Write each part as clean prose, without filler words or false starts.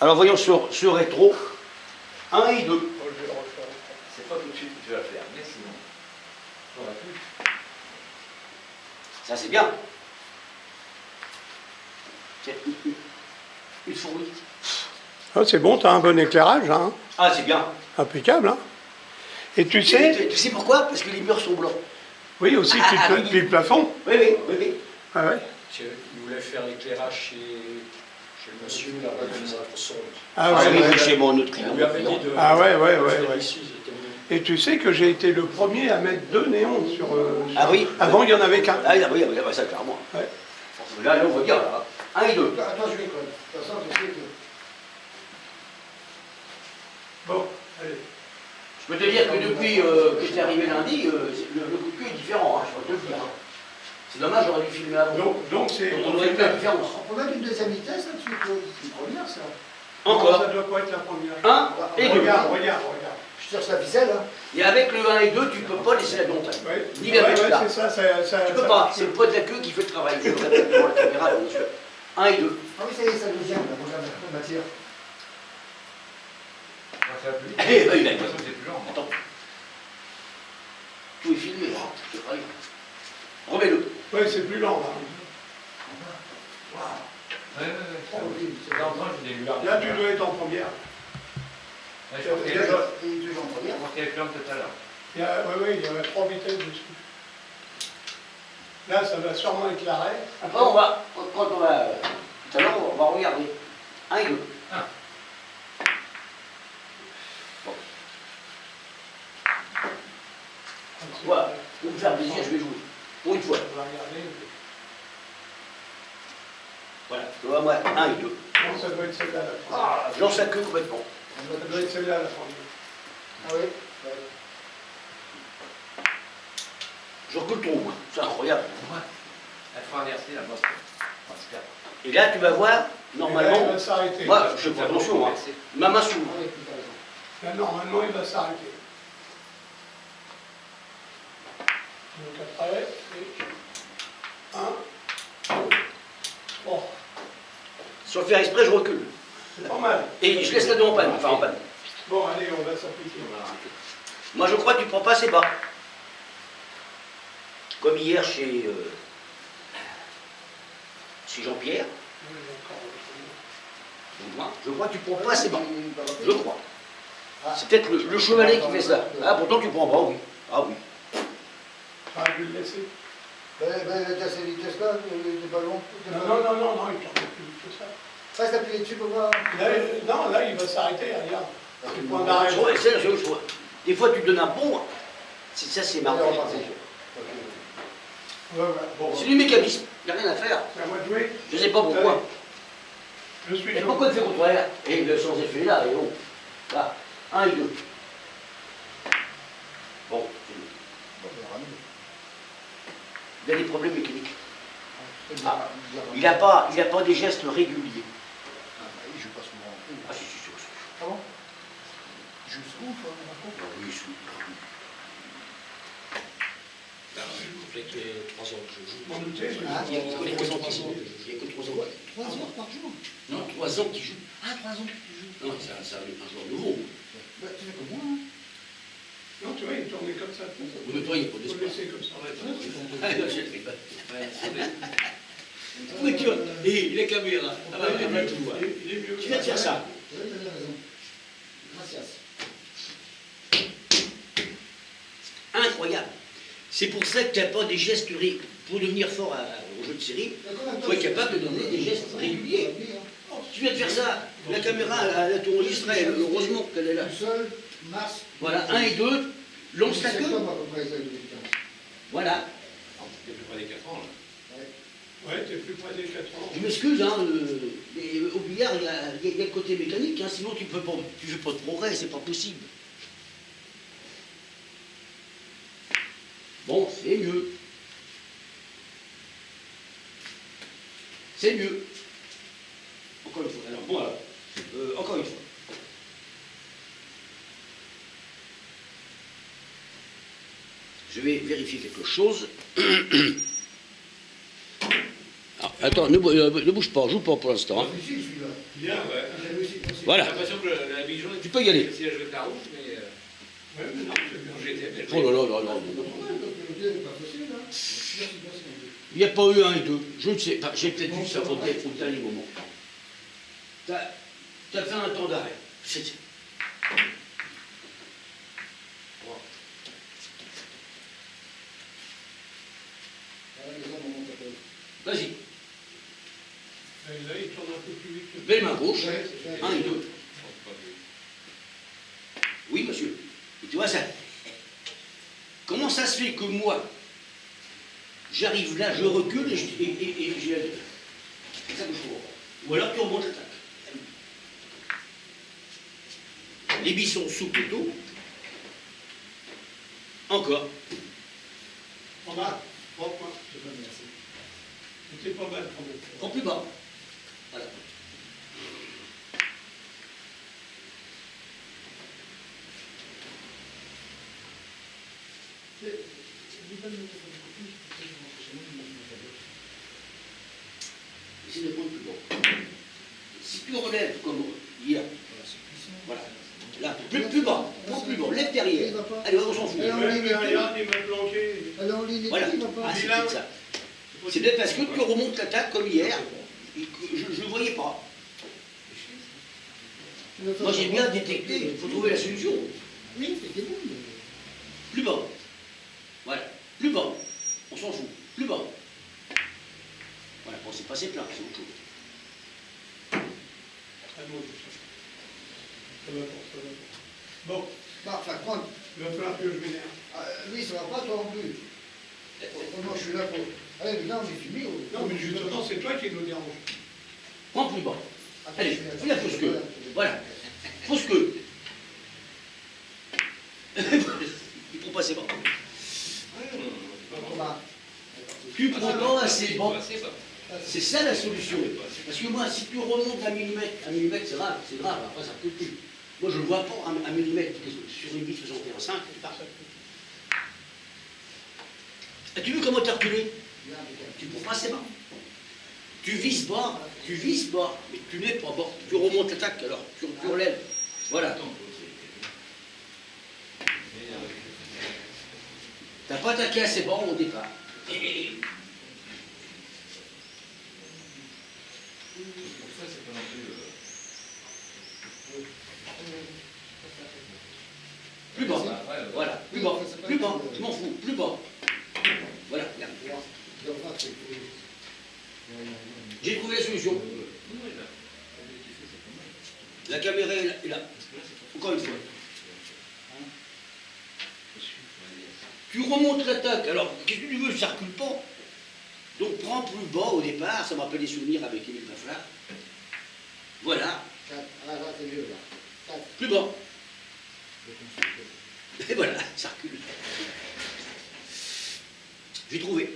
Alors voyons ce rétro. 1 et 2. C'est pas tout de suite que tu vas faire, mais sinon, tu auras pu. Ça c'est bien. Tiens, une fourmi. Ah, c'est bon, tu as un bon éclairage, hein. Ah c'est bien. Impeccable. Hein. Et tu sais, Tu sais pourquoi? Parce que les murs sont blancs. oui aussi, puis le plafond. Oui, oui, oui, oui. Ah ouais. Il voulait faire l'éclairage chez le monsieur, là, il faisait un son. Ah Ah, ouais, oui, ouais. chez mon autre On client. lui avait dit de Ah ouais, ouais, de ouais, faire ouais. ici, ils étaient venus. Et tu sais que j'ai été le premier à mettre 2 néons sur... Ah oui. Avant, il n'y en avait qu'un. Ah oui, ah bah, ça clairement. Ouais. Là, on voit bien. Là. 1 et 2. Attends, je déconne. De toute façon, tu sais que... Bon, allez. Je peux te dire que depuis que tu es arrivé lundi, le coup de cul est différent, hein, je peux te le dire. Hein. C'est dommage, j'aurais dû filmer avant. Donc c'est... On aurait vu la différence. On peut mettre une deuxième vitesse là-dessus, quoi. C'est une première, ça. Encore. Ça ne doit pas être la première. 1 et 2. Regarde. Je cherche la ficelle, hein. Et avec le 1 et 2, tu ne peux pas laisser la montagne. Ouais. Ni la mettre là. c'est ça, Tu peux pas, c'est le poids de la queue qui fait le travail. Je le répète devant la caméra, bien sûr. 1 et 2. Ah oui, ça y est, c'est la deuxième, là. Regarde la matière. Ça va plus vite. Eh, il a De toute façon, c'est plus lent. Attends. Tout est filmé, hein. C'est pareil. Remets-le. Oui, c'est plus lent, là. Ouais. Oh, oui, c'est Dans le temps, j'ai des lueurs. Là, tu dois être en première. Ouais, je pense qu'il y avait- Et il est toujours en je première. pense qu'il y avait plus lent tout à l'heure. Il y a 3 vitesses dessus. Là, ça va sûrement éclairer. Après, on va, quand on va, tout à l'heure, on va regarder. 1 et 2. Ah. Bon. Voilà. Pour me faire plaisir, je vais jouer. Pour une fois. On va regarder. Voilà. Tu vois, moi, 1 et 2. Non, ça doit être celle-là, la première. Ah, je lance la queue complètement. Ça doit être celle-là, la première. Ah oui. Je recule trop, moi. C'est incroyable. Ouais. Elle fera inverser la bosse. Ah, super. Et là, tu vas voir, Et là, il normalement, va s'arrêter. moi, je fais attention, hein. Ma main s'ouvre. Ah oui, tu as raison. Là, normalement, il va s'arrêter. Donc après, c'est 1, 2, 3. Sans le faire exprès, je recule. C'est pas mal. Et je laisse la deux en panne. Enfin, en panne. Bon, allez, on va s'appliquer. Moi, je crois que tu prends pas assez bas. Comme hier chez Jean-Pierre. Je crois que tu prends pas assez bas. Je crois. C'est peut-être le chevalet qui fait ça. Ah, pourtant, tu prends pas, oui. Ah oui. J'aurais dû le laisser. Ben, t'as ces vitesses-là, des ballons. Non, il tourne plus vite que ça. Reste appuyé dessus pour voir. Là, il va s'arrêter, regarde. C'est le point Je d'arrêt. vois, c'est la seule chose. Des fois, tu te donnes un bon. Ça, c'est marrant. Ouais, bon, C'est du mécanisme. Il n'y a rien à faire. c'est à moi de jouer. Je ne sais pas pourquoi. Je suis Et chaud. pourquoi tu fais contraire? Et le sans effet là, et bon. Là, 1 et 2. Bon, il a des problèmes mécaniques. Ah, il n'a pas des gestes réguliers. Il joue pas souvent. Ah, si, si, si. Ah bon? Il joue souvent, toi, Marco? Oui, il joue. Ça fait 3 ans que je joue. M'en doutais, mais- Ah, Il n'y a que 3 ans qui joue. Il n'y a que 3 ans. 3 heures par jour. Non, 3 ans qui joue. Ah, 3 ans que tu joues. Non, c'est un joueur nouveau. Bah, tu fais comme moi, hein. Non, tu vois, il tournait comme ça. Il Oui, mais toi, il n'y a pas faut le d'espace. laisser comme ça. Ah, non, je ne fais pas. Oui, tu vois, et la caméra. Ah, bah, on va tout voir. Il est mieux. Tu viens de faire ça. Oui, tu as raison. Gracias. Incroyable. C'est pour ça que tu n'as pas des gestes réguliers. Pour devenir fort au jeu de série, il faut être capable de donner des gestes réguliers. Tu viens de faire ça. La caméra, elle a tout enregistré. Heureusement qu'elle est là. Tout seul, Mars. Voilà, 1 et 2, lance ta queue. Septembre, à peu près, ça, il est 15. Voilà. T'es plus près des 4 ans, là. Ouais, t'es plus près des 4 ans. Je m'excuse, hein, mais au billard, il y a le côté mécanique, hein, sinon tu ne fais pas de progrès, c'est pas possible. Bon, c'est mieux. C'est mieux. Encore une fois. Alors, bon, alors, encore une fois. Je vais vérifier quelque chose. Alors, attends, ne bouge pas, joue pas pour l'instant. hein. Difficile, celui-là. Bien, ouais. J'ai réussi comme Voilà. J'ai l'impression que la bille jaune, Tu peux y aller. si elle jouait la rouge, mais Ouais, mais non, c'est bien. quand j'étais belge. Oh là là là là. Le 2 n'est pas facile, hein. Là, c'est facile. Il n'y a pas eu 1 et 2. Je ne sais pas. J'ai peut-être vu ça au dernier moment. T'as fait un temps d'arrêt. Les hommes, on t'appelle. Vas-y. Là, il tourne un peu plus vite. Belle main gauche. Ouais, c'est ça. 1 et 2. Oui, monsieur. Et tu vois ça. Comment ça se fait que moi, j'arrive là, je recule et j'ai. C'est ça que je trouve. Ou alors tu remontes l'attaque. Les billes sont souples et tout. Encore. En bas. Hop, hop. C'est pas merci. C'était pas mal quand même. Prends plus bas. Voilà. Essaye de prendre plus bas. Si tu relèves comme hier, voilà. Là, plus bas. Prends plus bas. Lève derrière. Allez, on s'en fout. Alors, Ouais, mais regarde, il m'a planqué. Alors, on lit Voilà. il va pas. Ah, c'est peut-être ça. C'est peut-être parce que tu remontes l'attaque comme hier. Et que je ne voyais pas. Moi, j'ai bien détecté. Il faut trouver la solution. Oui, c'était bon. Plus bas. Voilà. Plus bas. On s'en fout. Plus bas. Voilà. Bon, c'est passé plein. C'est autre chose. Très bon, tout ça. Ça va pour, ça va pour. Bon, Bah, enfin, prendre. il va falloir que je m'énerve. Lui, ça va pas, toi non plus. Moi, je suis là pour. Allez, mais là, on est fumé. Non, mais justement, c'est toi qui nous dérange. Prends plus bas. Allez, fais la fausse queue. Voilà. Fausse queue. Il faut passer bas. Tu prends pas assez bas. C'est ça la solution. Parce que moi, si tu remontes un millimètre, c'est grave, après ça ne peut plus. Moi, je ne vois pas un millimètre sur une bille 61,5, c'est parfait. As-tu vu comment tu as reculé? Tu ne prends pas assez bas. Tu vises bas, mais tu n'es pas bas. Tu remontes l'attaque alors, tu relèves. Voilà. Tu n'as pas attaqué assez bas au départ. Plus bas. Voilà, plus bas, je m'en fous, plus bas. Voilà, regarde. J'ai trouvé la solution. La caméra est là. Encore une fois. Tu remontes l'attaque. Alors, qu'est-ce que tu veux? Ça ne recule pas. Donc, prends plus bas au départ. Ça me rappelle des souvenirs avec Émile Bafflard. Voilà. Plus bas. Et voilà, ça recule. J'ai trouvé.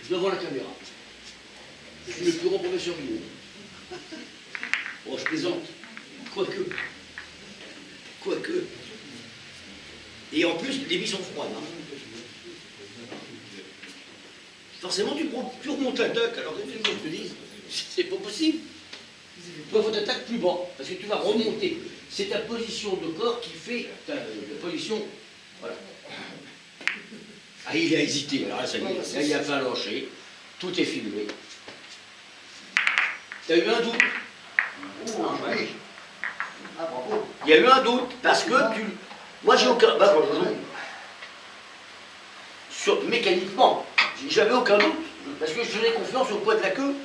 Devant la caméra. Je suis le plus grand professeur du monde. Oh, je plaisante. Quoique. Et en plus, les billes sont froides. Hein. Forcément, tu remontes l'attaque, alors que les gens te disent, c'est pas possible. Toi, il faut t'attaquer plus bas, parce que tu vas remonter. C'est ta position de corps qui fait ta position. Voilà. Ah, il a hésité, alors là, ça y est, là, il a fait un lâcher. Tout est filmé. T'as eu un doute? Oui. Ah, bravo. Il y a eu un doute, parce que tu... Moi, j'ai aucun... Bah, quand je joue, mécaniquement, j'avais aucun doute, parce que je faisais confiance au poids de la queue.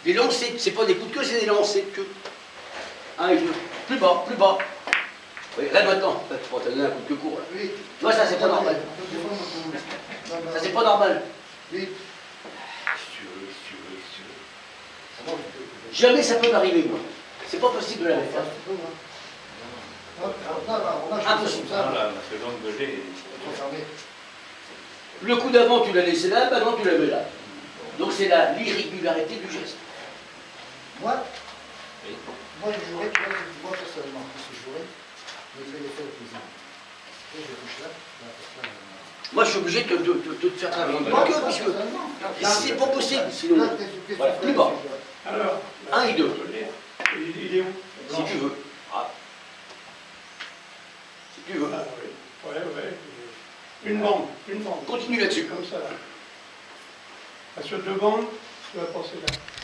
Les lancers, c'est pas des coups de queue, c'est des lancers de queue. Un et deux. Plus bas. Oui, là maintenant, tu t'as donné un coup de queue court. Là. Oui. Tu vois, ça, c'est pas normal. Ça, c'est pas normal. Oui. Jamais ça peut m'arriver, moi. C'est pas possible de la faire. Impossible. Le coup d'avant, tu l'as laissé là, maintenant, tu la mets là. Donc, c'est l'irrégularité du geste. Moi, je jouerais, tu vois, moi personnellement, parce que je jouerais, je vais les faire au plaisir. Je touche là, Moi, je suis obligé de te faire travailler. Moi, Parce que c'est pas possible, sinon. là, Voilà, plus bas. Alors, 1 et 2. Si tu veux. Ah. Si tu veux. Ah oui, ouais. Une bande. Continue là-dessus. Comme ça, là. Sur 2 bandes, tu vas passer là.